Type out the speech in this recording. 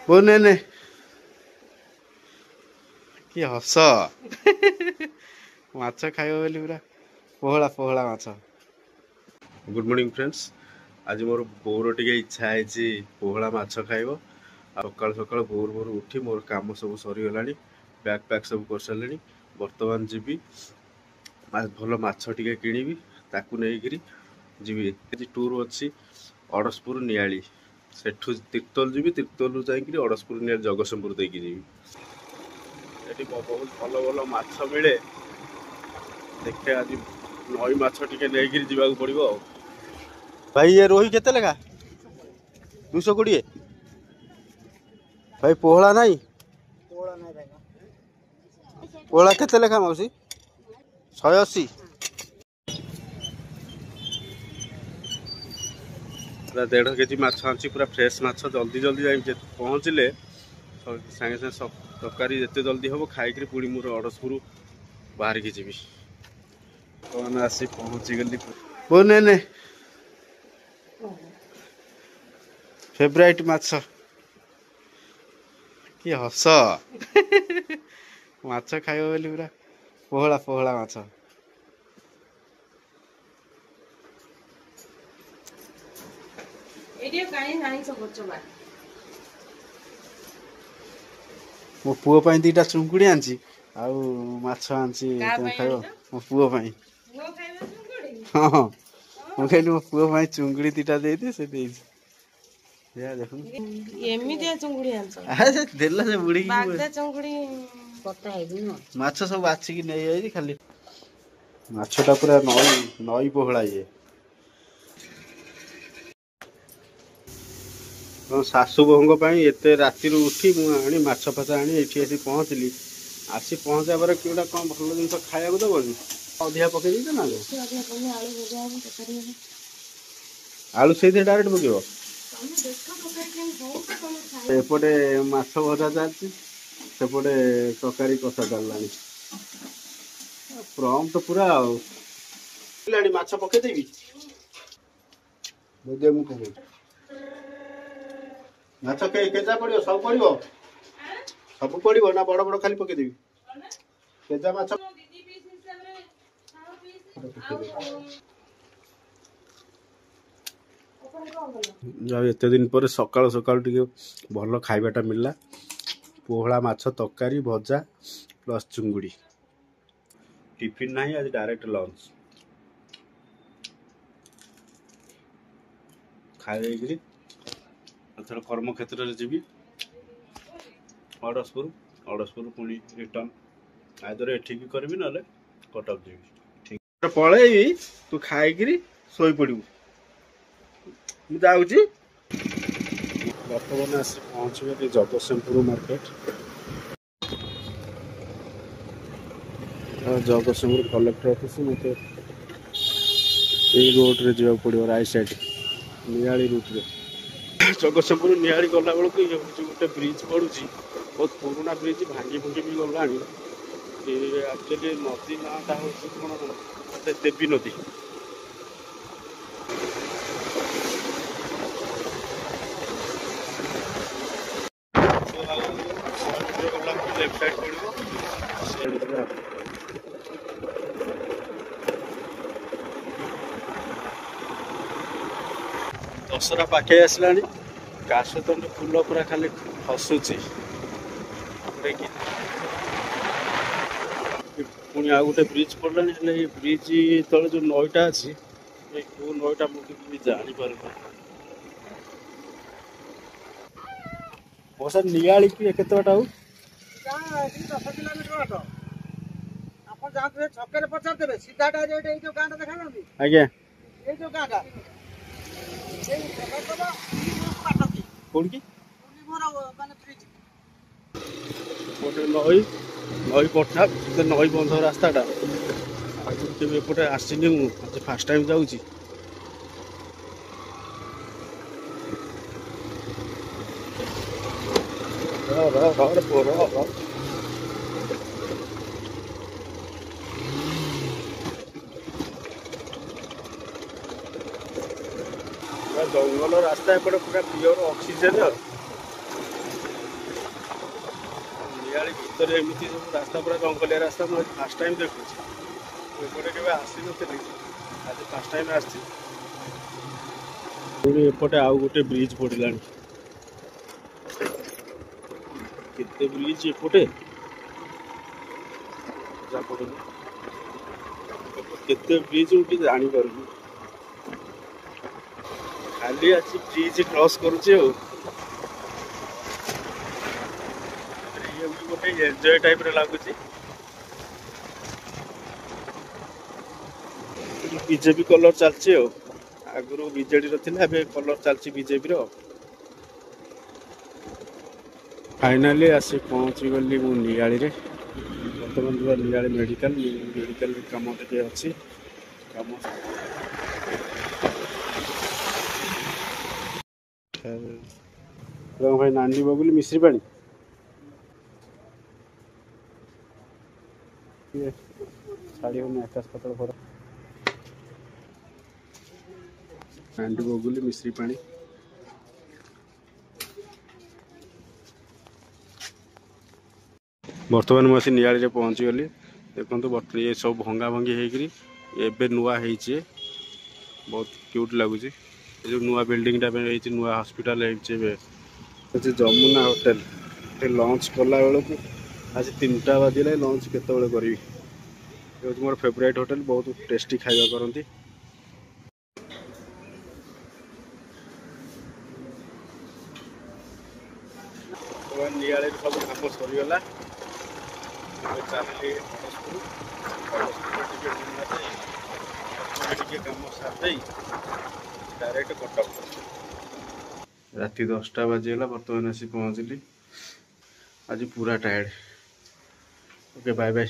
ବୋଉ ନେ କି ହସ ମାଛ ଖାଇବ ବୋଲି ପୁରା ପୋହଳା ପୋହଳା ମାଛ। Good morning friends. ଆଜି ମୋର ବୋଉର ଟିକେ ଇଚ୍ଛା ହେଇଛି ପୋହଳା ମାଛ ଖାଇବ। ଆଉ ସକାଳୁ ସକାଳୁ ଭୋରୁ ଭୋରୁ ଉଠି ମୋର କାମ ସବୁ ସରିଗଲାଣି, ବ୍ୟାଗ୍ ପ୍ୟାକ୍ ସବୁ କରିସାରିଲିଣି। ବର୍ତ୍ତମାନ ଯିବି ଭଲ ମାଛ ଟିକେ କିଣିବି, ତାକୁ ନେଇକିରି ଯିବି। କିଛି ଟୁର୍ ଅଛି ଅଡ଼ଶପୁର ନିଆଳି, ସେଠୁ ତିର୍ତ୍ତୋଲ ଯିବି, ତିର୍ତ୍ତୋଲରୁ ଯାଇକିରି ଅଡ଼ଶପୁର ନିଆଳି ଜଗତସିଂହପୁର ଦେଇକି ଯିବି। ଏଠି ବହୁତ ଭଲ ଭଲ ମାଛ ମିଳେ, ଦେଖେ ଆଜି ନଈ ମାଛ ଟିକେ ନେଇକିରି ଯିବାକୁ ପଡ଼ିବ ଆଉ। ଭାଇ ये ରୋହି କେତେ ଲେଖା? 220। ଭାଇ ପୋହଳା ନାହିଁ? ପୋହଳା କେତେ ଲେଖା ମାଉସୀ? 180। ପୁରା 1.5 କେଜି ମାଛ ଆଣିଛି, ପୁରା ଫ୍ରେଶ୍ ମାଛ। ଜଲ୍ଦି ଜଲ୍ଦି ଯାଇ ପହଞ୍ଚିଲେ ସାଙ୍ଗେ ସାଙ୍ଗେ ତରକାରୀ ଯେତେ ଜଲ୍ଦି ହେବ ଖାଇକିରି ପୁଣି ମୋର ଅଡ଼ଶପୁର ବାହାରିକି ଯିବି। କଣ ଆସି ପହଞ୍ଚିଗଲି। ବୋଉ ନେ ଫେଭରାଇଟ୍ ମାଛ। କି ହସ ମାଛ ଖାଇବ ବୋଲି ପୁରା ପୋହଳା ପୋହଳା ମାଛ। ମୋ ପୁଅ ପାଇଁ 2ଟା ଚୁଙ୍ଗୁଡ଼ି ଆଣିଛି, ଆଉ ମାଛ ଆଣିଛି। ତମେ ଖାଇବ? ମୋ ପୁଅ ପାଇଁ। ହଁ ହଁ, ମୁଁ କହିଲି ମୋ ପୁଅ ପାଇଁ ଚୁଙ୍ଗୁଡ଼ି 2ଟା ଦେଇଦିଏ, ସେ ଦେଇଛି। ଏମିତିଆ ଚୁଙ୍ଗୁଡ଼ି ଆଣିଛ? ଦେଲା ସେ ବୁଡ଼ିକି ଚୁଙ୍ଗୁଡ଼ି ମାଛ ସବୁ ବାଛିକି ନେଇଯାଇଛି। ଖାଲି ମାଛଟା ପୁରା ନଈ ପୋହଳା ଇଏ। ମୋ ଶାଶୁ ବୋହୂଙ୍କ ପାଇଁ ଏତେ ରାତିରୁ ଉଠି ମୁଁ ଆଣି ମାଛ ଫାଛ ଆଣି ଏଠି ଆସି ପହଞ୍ଚିଲି। ଆସି ପହଞ୍ଚିବା ପରେ କିଉଟା କ'ଣ ଭଲ ଜିନିଷ ଖାଇବାକୁ ଦେବନି, ଅଧିକା ପକେଇ ଦେଇଛ ନା? ଆଳୁ ସେଇଥିରେ ଡାଇରେକ୍ଟ ପକେଇବ? ଏପଟେ ମାଛ ଭଜା ଚାଲିଛି, ସେପଟେ ତରକାରୀ କଷା ଚାଲିଲାଣି। ପ୍ରମ୍ପ୍ଟ ପୁରା ଆଉ। ମାଛ ପକେଇଦେବି? ମୁଁ ପକେଇବି। ମାଛ କେଜା ପଡ଼ିବ? ସବୁ ପଡ଼ିବ? ସବୁ ପଡ଼ିବ ନା ବଡ଼ ବଡ଼ ଖାଲି ପକେଇଦେବି? କେଜା ମାଛ ଯାଉ ଏତେ ଦିନ ପରେ ସକାଳୁ ସକାଳୁ ଟିକେ ଭଲ ଖାଇବାଟା ମିଳିଲା। ପୋହଳା ମାଛ ତରକାରୀ, ଭଜା ପ୍ଲସ୍ ଚୁଙ୍ଗୁଡ଼ି। ଟିଫିନ୍ ନାହିଁ ଆଜି, ଡାଇରେକ୍ଟ ଲଞ୍ଚ। ଖାଇ ଦେଇକିରି ଏଥର କର୍ମକ୍ଷେତ୍ରରେ ଯିବି ଅଡ଼ଶପୁର ପୁଣି ରିଟର୍ନ। ଆଇଦର ଏଠିକି କରିବି ନହେଲେ କଟକ ଯିବି। ଠିକ୍ ପଳେଇବି, ତୁ ଖାଇକିରି ଶୋଇପଡ଼ିବୁ। ମୁଁ ଯାଉଛି। ବର୍ତ୍ତମାନ ଆସି ପହଞ୍ଚିଗଲି Jagatsinghpur market. Jagatsinghpur collector office ମୋତେ ଏଇ ରୋଡ଼ରେ ଯିବାକୁ ପଡ଼ିବ, ରାଇଟ୍ ସାଇଡ୍ ନିଆଳି ରୁଟ୍ରେ। ଜଗତସିଂହପୁର ନିଆଳି ଗଲା ବେଳକୁ ଇଏ ହେଉଛି ଗୋଟେ ବ୍ରିଜ୍ ପଡ଼ୁଛି, ବହୁତ ପୁରୁଣା ବ୍ରିଜ୍, ଭାଙ୍ଗି ଭୁଙ୍ଗି ବି ଗଲାଣି। ଆକ୍ଚୁଆଲି ନଦୀ ନାଁଟା ହେଉଛି କ'ଣ ଦେବୀ ନଦୀ। ଲେଫ୍ଟ ସାଇଡ୍ ପଡ଼ିବ। ଦଶହରା ପାଖେଇ ଆସିଲାଣି, କାଶତଣ୍ଡ ଫୁଲ ପୁରା ଖାଲି ହସୁଛି। ପୁଣି ଆଉ ଗୋଟେ ବ୍ରିଜ୍ ପଡ଼ିଲାଣି, ହେଲେ ଏଇ ବ୍ରିଜ୍ ତଳେ ଯେଉଁ ନଈଟା ଅଛି, ଏଇ କେଉଁ ନଈଟା ମୁଁ ବି ଜାଣିପାରୁନି। ବର୍ଷା ନିଆଳି କି କେତେ ବାଟ ଆଉ? 10 କିଲୋମିଟର ବାଟ। ଆପଣ ଯାଆନ୍ତୁ, ଛକରେ ପଚାରିଦେବେ, ସିଧାଟା ଏଇ ଯୋଉ ଗାଁଟା ଦେଖାଯାଉଛି। ଆଜ୍ଞା, ଏଇ ଯୋଉ ଗାଁଟା କୋଉଠି ନଈ ପଠା ନଈ ବନ୍ଧ ରାସ୍ତାଟା। ଆଗରୁ କେବେ ଏପଟେ ଆସିନି, ମୁଁ ଆଜି ଫାର୍ଷ୍ଟ ଟାଇମ୍ ଯାଉଛି। ଜଙ୍ଗଲ ରାସ୍ତା, ଏପଟେ ପୁରା ପିଓର ଅକ୍ସିଜେନ୍। नियाली भितर एमती सब रास्ता पूरा जंगलिया रास्ता मुझे फास्ट टाइम देखुची एपटे के आसी नी आज फास्ट टाइम आसी एपटे आउ गोटे ब्रिज पड़ा केते ब्रिज एपटे केते ब्रिज उठी जानी पारुनी खाली अच्छी ब्रिज क्रॉस करुचे गोटे एंजॉय टाइप रे लगुच बीजेपी कलर चलती आगुरी बीजेडी रे कलर चलती बीजेपी रो फाइनाली आसी पहुँची गली मु नियाली रे बर्तमान पूरा नियाली मेडिकल कम टे अच्छी कम भाई नानी बबुली मिश्री पानी छाड़ी होने आकाश पतल घर नानी बबुली मिश्री पानी बर्तमान मुझे नियाली रे पहुँची गली देखो ये सब भंगा भंगी होकर नुआ है बहुत क्यूट लगुच जो नुआ बिल्डिंग नुआ हॉस्पिटल है जमुना होटल लंच कला बेलू आज 3टा बाजिले लंच केत करी मोर फेवरेट होटल बहुत टेस्टी खाଇବା करती नियाले सब काम सरीगला चलिए कम सारे डायरेक्ट कटक राति 10टा बाजीगला बर्तमान आसी पहुँचली आज पूरा टायर्ड ओके बाय बाय।